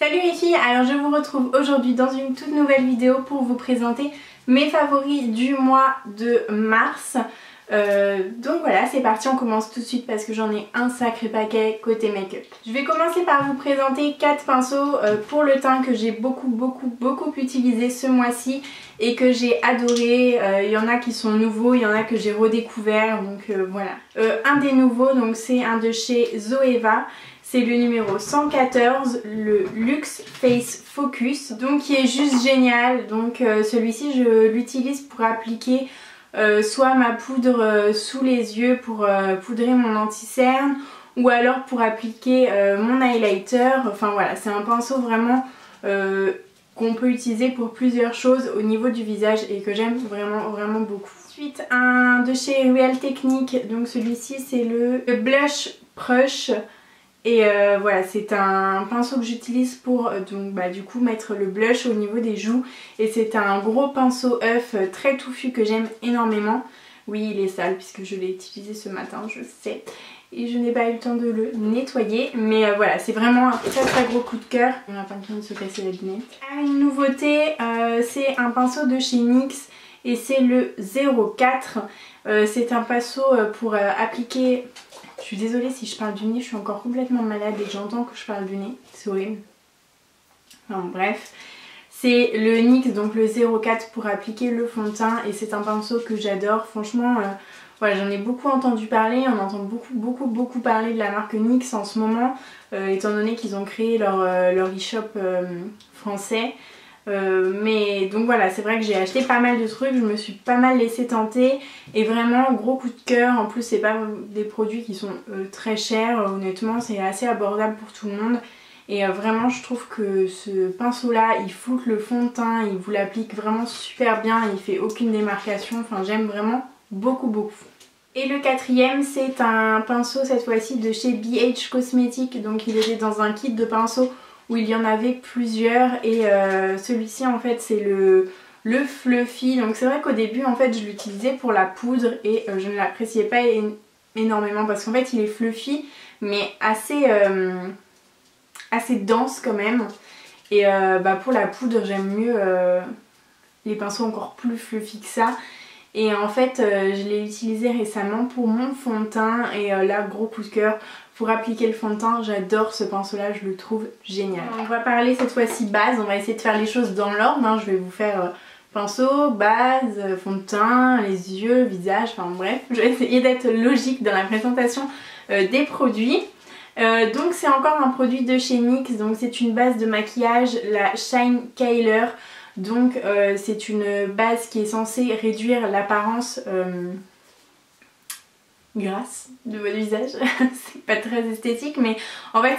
Salut les filles, alors je vous retrouve aujourd'hui dans une toute nouvelle vidéo pour vous présenter mes favoris du mois de mars. Donc voilà, c'est parti, on commence tout de suite parce que j'en ai un sacré paquet côté make-up. Je vais commencer par vous présenter 4 pinceaux pour le teint que j'ai beaucoup utilisé ce mois-ci et que j'ai adoré. Il y en a qui sont nouveaux, il y en a que j'ai redécouvert, donc voilà. Un des nouveaux, donc c'est un de chez Zoeva. C'est le numéro 114, le Luxe Face Focus, donc qui est juste génial. Donc celui-ci je l'utilise pour appliquer soit ma poudre sous les yeux pour poudrer mon anti-cerne, ou alors pour appliquer mon highlighter. Enfin voilà, c'est un pinceau vraiment qu'on peut utiliser pour plusieurs choses au niveau du visage et que j'aime vraiment beaucoup. Ensuite un de chez Real Technique, donc celui-ci c'est le Blush Brush. Et voilà, c'est un pinceau que j'utilise pour donc du coup mettre le blush au niveau des joues. Et c'est un gros pinceau œuf très touffu que j'aime énormément. Oui, il est sale puisque je l'ai utilisé ce matin, je sais. Et je n'ai pas eu le temps de le nettoyer. Mais voilà, c'est vraiment un très gros coup de cœur. On n'a pas le temps de se casser la lunette. Une nouveauté, c'est un pinceau de chez NYX. Et c'est le 04. C'est un pinceau pour appliquer... Je suis désolée si je parle du nez, je suis encore complètement malade et j'entends que je parle du nez, c'est horrible. Enfin, bref, c'est le NYX, donc le 04 pour appliquer le fond de teint, et c'est un pinceau que j'adore. Franchement, voilà, j'en ai beaucoup entendu parler, on entend beaucoup parler de la marque NYX en ce moment, étant donné qu'ils ont créé leur e-shop français. Mais donc voilà, c'est vrai que j'ai acheté pas mal de trucs, je me suis pas mal laissé tenter et vraiment gros coup de cœur. En plus c'est pas des produits qui sont très chers, honnêtement c'est assez abordable pour tout le monde. Et vraiment je trouve que ce pinceau là il floute le fond de teint, il vous l'applique vraiment super bien, il fait aucune démarcation, enfin j'aime vraiment beaucoup. Et le quatrième c'est un pinceau cette fois-ci de chez BH Cosmetics, donc il était dans un kit de pinceaux où il y en avait plusieurs, et celui-ci en fait c'est le Fluffy. Donc c'est vrai qu'au début en fait je l'utilisais pour la poudre et je ne l'appréciais pas énormément parce qu'en fait il est fluffy mais assez dense quand même, et pour la poudre j'aime mieux les pinceaux encore plus fluffy que ça. Et en fait je l'ai utilisé récemment pour mon fond de teint et là gros coup de cœur pour appliquer le fond de teint. J'adore ce pinceau là, je le trouve génial. On va parler cette fois-ci base, on va essayer de faire les choses dans l'ordre, hein. Je vais vous faire pinceau, base, fond de teint, les yeux, visage, enfin bref, je vais essayer d'être logique dans la présentation des produits. Donc c'est encore un produit de chez NYX, donc c'est une base de maquillage, la Shine Kyler. Donc c'est une base qui est censée réduire l'apparence grasse de votre visage. C'est pas très esthétique mais en fait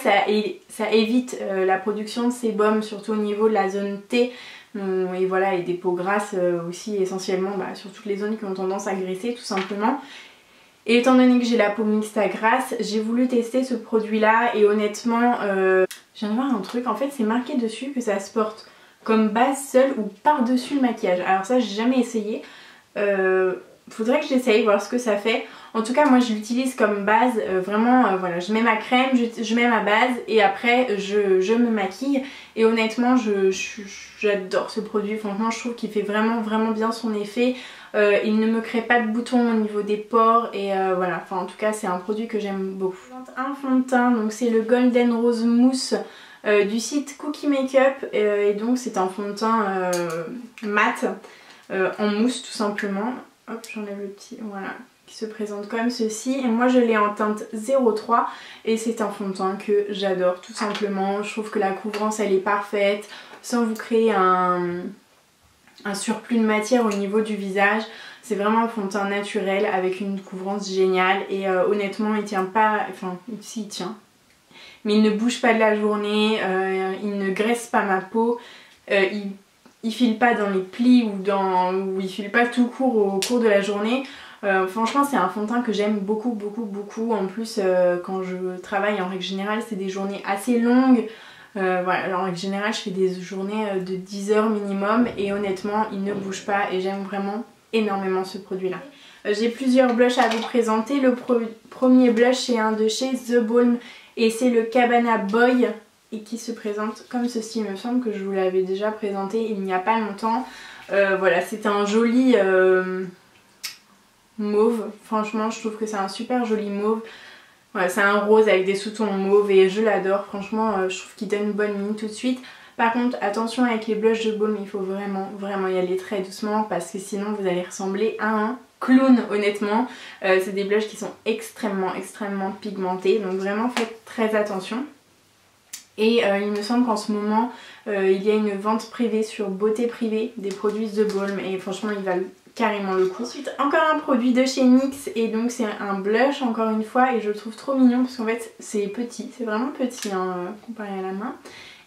ça évite la production de sébum, surtout au niveau de la zone T. Et voilà, et des peaux grasses aussi essentiellement sur toutes les zones qui ont tendance à graisser tout simplement. Et étant donné que j'ai la peau mixte à grasse, j'ai voulu tester ce produit là et honnêtement je viens de voir un truc, en fait c'est marqué dessus que ça se porte comme base seule ou par-dessus le maquillage. Alors ça j'ai jamais essayé, faudrait que j'essaye, voir ce que ça fait. En tout cas moi je l'utilise comme base, vraiment voilà, je mets ma crème, je mets ma base et après je me maquille. Et honnêtement j'adore ce produit, franchement je trouve qu'il fait vraiment bien son effet. Il ne me crée pas de boutons au niveau des pores et voilà, enfin en tout cas c'est un produit que j'aime beaucoup. Un fond de teint, donc c'est le Golden Rose Mousse du site Cookie Makeup, et donc c'est un fond de teint mat en mousse tout simplement. Hop, j'enlève le petit, voilà, qui se présente comme ceci. Et moi je l'ai en teinte 03 et c'est un fond de teint que j'adore tout simplement. Je trouve que la couvrance elle est parfaite sans vous créer un surplus de matière au niveau du visage. C'est vraiment un fond de teint naturel avec une couvrance géniale et honnêtement il tient pas, enfin si il tient, mais il ne bouge pas de la journée, il ne graisse pas ma peau, il file pas dans les plis ou il file pas tout court au cours de la journée. Franchement c'est un fond de teint que j'aime beaucoup. En plus quand je travaille en règle générale c'est des journées assez longues. Voilà, alors en règle générale je fais des journées de 10 heures minimum et honnêtement il ne bouge pas et j'aime vraiment énormément ce produit là. J'ai plusieurs blushs à vous présenter. Le premier blush c'est un de chez The Balm et c'est le Cabana Boy et qui se présente comme ceci. Il me semble que je vous l'avais déjà présenté il n'y a pas longtemps. Voilà, c'est un joli mauve. Franchement, je trouve que c'est un super joli mauve. Voilà, c'est un rose avec des sous-tons mauve et je l'adore. Franchement, je trouve qu'il donne une bonne mine tout de suite. Par contre, attention avec les blushs de baume, il faut vraiment y aller très doucement parce que sinon vous allez ressembler à un clown honnêtement. C'est des blushs qui sont extrêmement pigmentés, donc vraiment faites très attention. Et il me semble qu'en ce moment il y a une vente privée sur Beauté Privée des produits de baume et franchement ils valent carrément le coup. Ensuite encore un produit de chez NYX et donc c'est un blush encore une fois et je le trouve trop mignon parce qu'en fait c'est petit, c'est vraiment petit hein, comparé à la main.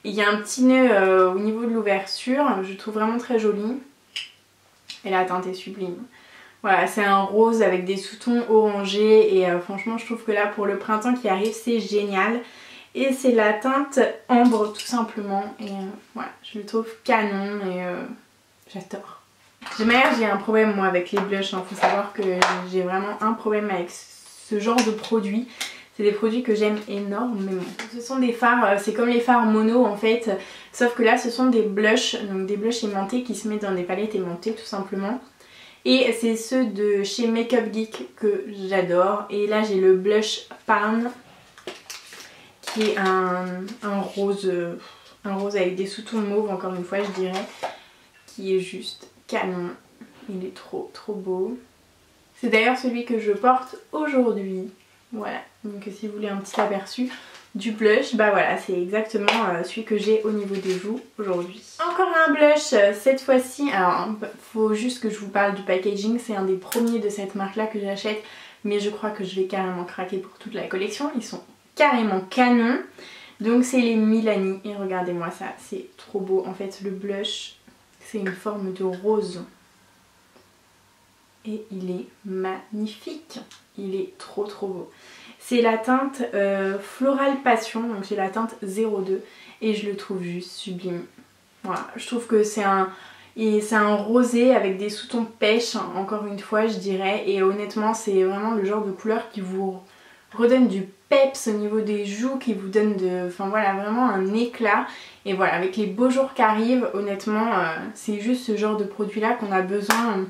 Il y a un petit nœud au niveau de l'ouverture, je le trouve vraiment très joli. Et la teinte est sublime. Voilà, c'est un rose avec des sous-tons orangés et franchement je trouve que là pour le printemps qui arrive c'est génial. Et c'est la teinte ambre tout simplement et voilà, je le trouve canon et j'adore. J'ai un problème moi avec les blushs, hein. Faut savoir que j'ai vraiment un problème avec ce genre de produits. C'est des produits que j'aime énormément. Ce sont des fards, c'est comme les fards mono en fait, sauf que là ce sont des blushs, donc des blushs aimantés qui se mettent dans des palettes aimantées tout simplement. Et c'est ceux de chez Makeup Geek que j'adore. Et là j'ai le blush Pan qui est un rose avec des sous-tons mauve encore une fois je dirais, qui est juste canon. Il est trop beau. C'est d'ailleurs celui que je porte aujourd'hui. Voilà, donc si vous voulez un petit aperçu du blush, bah voilà, c'est exactement celui que j'ai au niveau des joues aujourd'hui. Encore un blush, cette fois-ci, alors faut juste que je vous parle du packaging, c'est un des premiers de cette marque là que j'achète, mais je crois que je vais carrément craquer pour toute la collection, ils sont carrément canons. Donc c'est les Milani, et regardez-moi ça, c'est trop beau, en fait le blush c'est une forme de rose. Et il est magnifique, il est trop beau. C'est la teinte Floral Passion, donc c'est la teinte 02 et je le trouve juste sublime. Voilà, je trouve que c'est un rosé avec des sous-tons pêche, encore une fois je dirais, et honnêtement c'est vraiment le genre de couleur qui vous redonne du peps au niveau des joues, qui vous donne enfin voilà, vraiment un éclat. Et voilà, avec les beaux jours qui arrivent, honnêtement c'est juste ce genre de produit là qu'on a besoin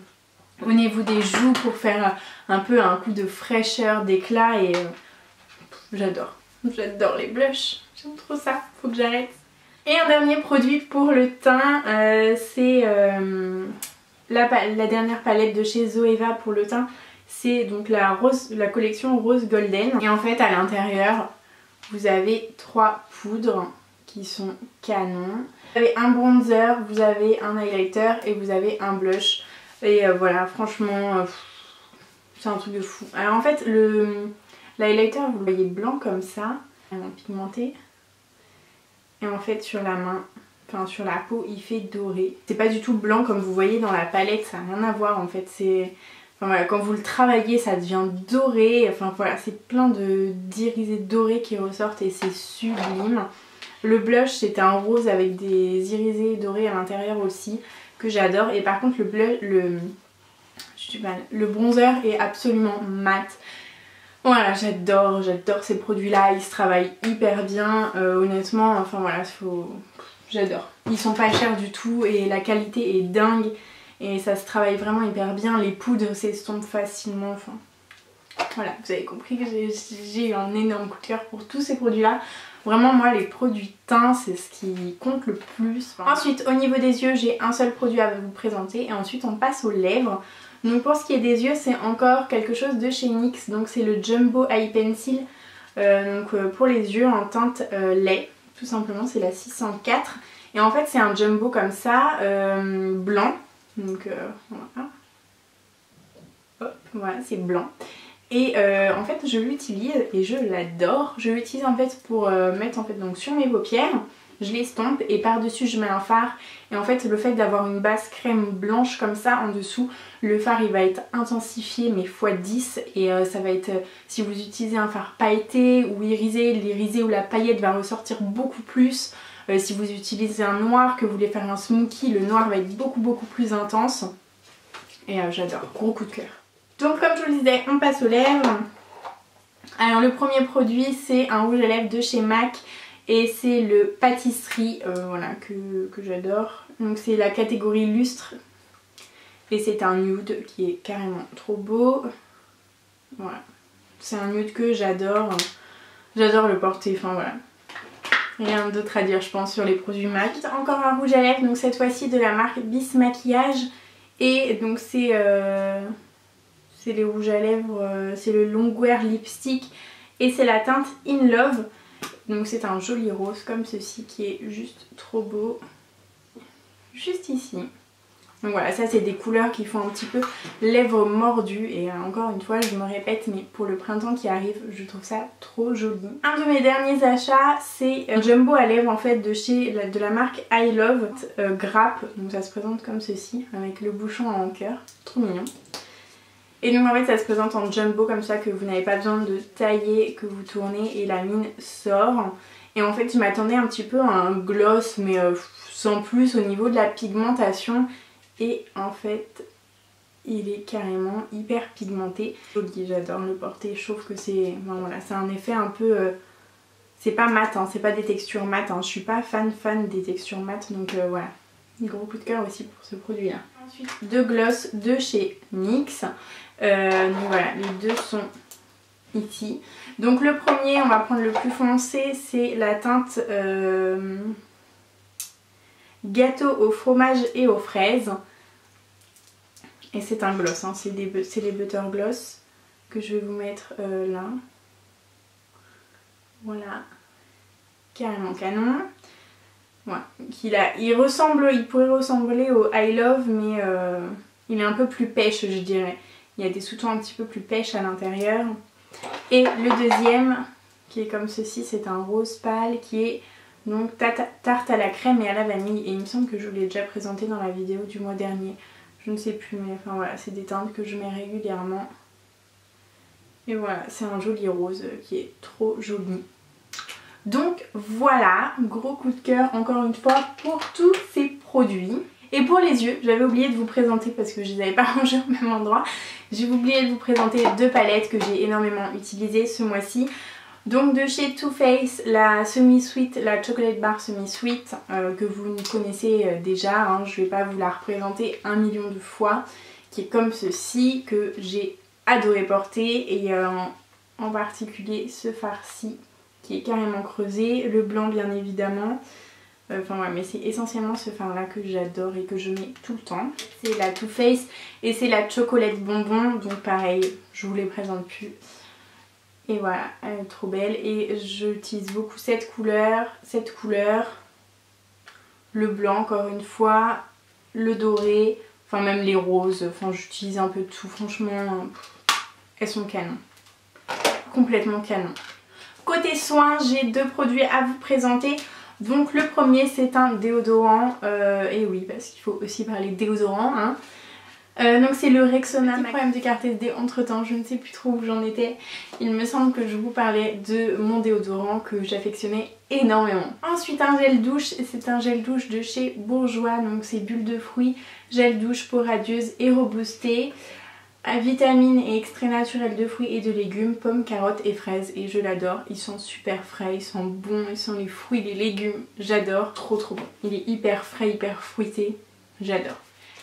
au niveau des joues pour faire un peu un coup de fraîcheur, d'éclat et j'adore les blushs, j'aime trop ça, faut que j'arrête. Et un dernier produit pour le teint, c'est la dernière palette de chez Zoeva pour le teint, c'est donc la collection Rose Golden et en fait à l'intérieur vous avez 3 poudres qui sont canons. Vous avez un bronzer, vous avez un highlighter et vous avez un blush. Et voilà, franchement, c'est un truc de fou. Alors en fait, l'highlighter, vous le voyez blanc comme ça, vraiment pigmenté. Et en fait, sur la main, enfin sur la peau, il fait doré. C'est pas du tout blanc comme vous voyez dans la palette, ça n'a rien à voir en fait. Enfin voilà, quand vous le travaillez, ça devient doré. Enfin voilà, c'est plein d'irisés dorés qui ressortent et c'est sublime. Le blush, c'était un rose avec des irisés dorés à l'intérieur aussi, que j'adore. Et par contre le bronzer est absolument mat. Voilà, j'adore ces produits là, ils se travaillent hyper bien, honnêtement, enfin voilà, j'adore. Ils sont pas chers du tout et la qualité est dingue et ça se travaille vraiment hyper bien, les poudres s'estompent facilement, enfin voilà, vous avez compris que j'ai eu un énorme coup de cœur pour tous ces produits là. Vraiment moi les produits teints c'est ce qui compte le plus. Ensuite au niveau des yeux j'ai un seul produit à vous présenter et ensuite on passe aux lèvres. Donc pour ce qui est des yeux c'est encore quelque chose de chez NYX, donc c'est le Jumbo Eye Pencil pour les yeux en teinte lait, tout simplement c'est la 604 et en fait c'est un jumbo comme ça blanc, donc voilà, hop, voilà c'est blanc. Et en fait je l'utilise et je l'adore. Je l'utilise en fait pour mettre en fait donc sur mes paupières, je l'estompe et par dessus je mets un fard. Et en fait le fait d'avoir une base crème blanche comme ça en dessous, le fard il va être intensifié mais x10 et ça va être, si vous utilisez un fard pailleté ou irisé, l'irisé ou la paillette va ressortir beaucoup plus. Si vous utilisez un noir, que vous voulez faire un smokey, le noir va être beaucoup plus intense. Et j'adore, gros coup de cœur. Donc comme je vous le disais, on passe aux lèvres. Alors le premier produit c'est un rouge à lèvres de chez MAC et c'est le pâtisserie voilà, que j'adore. Donc c'est la catégorie lustre et c'est un nude qui est carrément trop beau. Voilà, c'est un nude que j'adore, j'adore le porter, enfin voilà. Rien d'autre à dire je pense sur les produits MAC. Encore un rouge à lèvres, donc cette fois-ci de la marque Bis Maquillage. Et donc c'est les rouges à lèvres, c'est le Longwear Lipstick. Et c'est la teinte In Love. Donc c'est un joli rose comme ceci qui est juste trop beau. Juste ici. Donc voilà, ça c'est des couleurs qui font un petit peu lèvres mordues. Et encore une fois, je me répète, mais pour le printemps qui arrive, je trouve ça trop joli. Un de mes derniers achats, c'est un jumbo à lèvres en fait de la marque I Love Grappe. Donc ça se présente comme ceci, avec le bouchon en cœur. Trop mignon. Et donc en fait ça se présente en jumbo comme ça, que vous n'avez pas besoin de tailler, que vous tournez et la mine sort. Et en fait je m'attendais un petit peu à un gloss, mais sans plus au niveau de la pigmentation. Et en fait il est carrément hyper pigmenté. J'adore le porter, je trouve que c'est voilà, c'est un effet un peu c'est pas mat, hein, c'est pas des textures mat, hein. Je suis pas fan des textures mat, donc voilà, gros coup de cœur aussi pour ce produit là. Ensuite deux gloss de chez NYX, donc voilà, les deux sont ici. Donc le premier, on va prendre le plus foncé, c'est la teinte gâteau au fromage et aux fraises. Et c'est un gloss, hein. C'est les butter gloss que je vais vous mettre là. Voilà, carrément canon. Voilà. Il pourrait ressembler au I Love, mais il est un peu plus pêche, je dirais. Il y a des sous-tons un petit peu plus pêche à l'intérieur. Et le deuxième, qui est comme ceci, c'est un rose pâle qui est donc tarte à la crème et à la vanille. Et il me semble que je vous l'ai déjà présenté dans la vidéo du mois dernier. Je ne sais plus, mais enfin voilà, c'est des teintes que je mets régulièrement. Et voilà, c'est un joli rose qui est trop joli. Donc voilà, gros coup de cœur encore une fois pour tous ces produits. Et pour les yeux, j'avais oublié de vous présenter parce que je les avais pas rangés au même endroit. J'ai oublié de vous présenter deux palettes que j'ai énormément utilisées ce mois-ci. Donc de chez Too Faced, la semi-sweet, la chocolate bar semi-sweet que vous connaissez déjà, hein, je vais pas vous la représenter 1 million de fois, qui est comme ceci, que j'ai adoré porter, et en particulier ce fard-ci qui est carrément creusé, le blanc bien évidemment. Enfin ouais, mais c'est essentiellement ce fard là que j'adore et que je mets tout le temps. C'est la Too Faced et c'est la chocolate bonbon, donc pareil, je vous les présente plus. Et voilà, elle est trop belle et j'utilise beaucoup cette couleur, le blanc encore une fois, le doré, enfin même les roses, enfin j'utilise un peu de tout, franchement, elles sont canon, complètement canon. Côté soins, j'ai deux produits à vous présenter. Donc le premier c'est un déodorant, et oui parce qu'il faut aussi parler déodorant, hein. Donc c'est le Rexona. Petit problème de carte SD entre temps, je ne sais plus trop où j'en étais. Il me semble que je vous parlais de mon déodorant que j'affectionnais énormément. Ensuite un gel douche, c'est un gel douche de chez Bourjois, donc c'est bulles de fruits, gel douche peau radieuse et reboosté, à vitamines et extraits naturels de fruits et de légumes, pommes, carottes et fraises, et je l'adore. Ils sont super frais, ils sont bons, ils sont les fruits, les légumes, j'adore, trop bon. Il est hyper frais, hyper fruité, j'adore.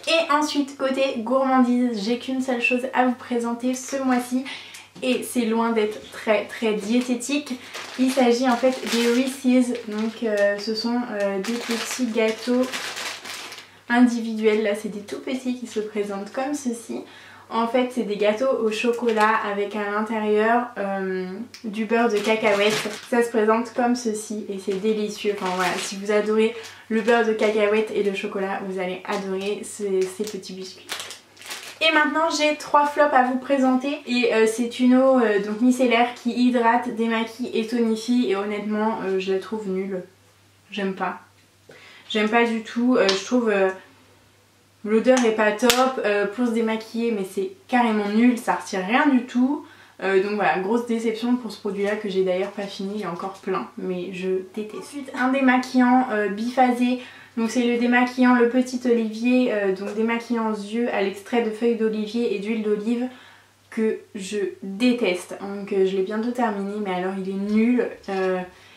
Et ensuite côté gourmandise, j'ai qu'une seule chose à vous présenter ce mois-ci et c'est loin d'être très diététique. Il s'agit en fait des Reese's, donc ce sont des petits gâteaux individuels, là c'est des tout petits qui se présentent comme ceci. En fait c'est des gâteaux au chocolat avec à l'intérieur du beurre de cacahuète. Ça se présente comme ceci et c'est délicieux. Enfin voilà, si vous adorez le beurre de cacahuète et le chocolat, vous allez adorer ces petits biscuits. Et maintenant j'ai 3 flops à vous présenter et c'est une eau donc micellaire qui hydrate, démaquille et tonifie et honnêtement je la trouve nulle. J'aime pas. J'aime pas du tout, je trouve... l'odeur est pas top, pour se démaquiller mais c'est carrément nul, ça retire rien du tout. Donc voilà, grosse déception pour ce produit là que j'ai d'ailleurs pas fini, il y a encore plein mais je déteste. Ensuite un démaquillant biphasé, donc c'est le démaquillant le petit olivier, donc démaquillant aux yeux à l'extrait de feuilles d'olivier et d'huile d'olive que je déteste. Donc je l'ai bientôt terminé mais alors il est nul.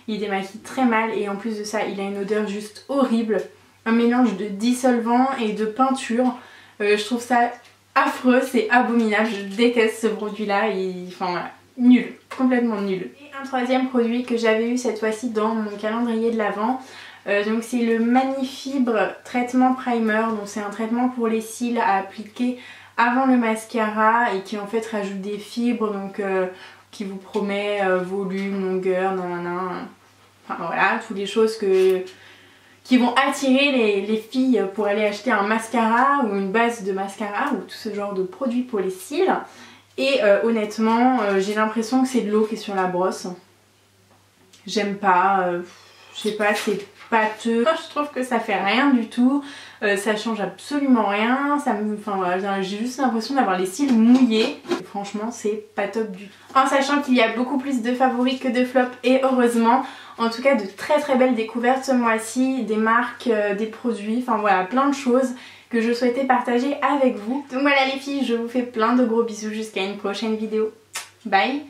il démaquille très mal et en plus de ça il a une odeur juste horrible. Un mélange de dissolvant et de peinture. Je trouve ça affreux, c'est abominable, je déteste ce produit là, enfin voilà, nul, complètement nul. Et un troisième produit que j'avais eu cette fois-ci dans mon calendrier de l'Avent, donc c'est le Magnifibre Traitement Primer, donc c'est un traitement pour les cils à appliquer avant le mascara et qui en fait rajoute des fibres, donc qui vous promet volume, longueur, nanana, enfin voilà, toutes les choses qui vont attirer les filles pour aller acheter un mascara ou une base de mascara ou tout ce genre de produits pour les cils. Et honnêtement, j'ai l'impression que c'est de l'eau qui est sur la brosse. J'aime pas, je sais pas, c'est pâteux. Je trouve que ça fait rien du tout, ça change absolument rien. Enfin voilà, j'ai juste l'impression d'avoir les cils mouillés. Et franchement, c'est pas top du tout. En sachant qu'il y a beaucoup plus de favoris que de flops et heureusement. En tout cas de très belles découvertes ce mois-ci, des marques, des produits, enfin voilà plein de choses que je souhaitais partager avec vous. Donc voilà les filles, je vous fais plein de gros bisous jusqu'à une prochaine vidéo. Bye!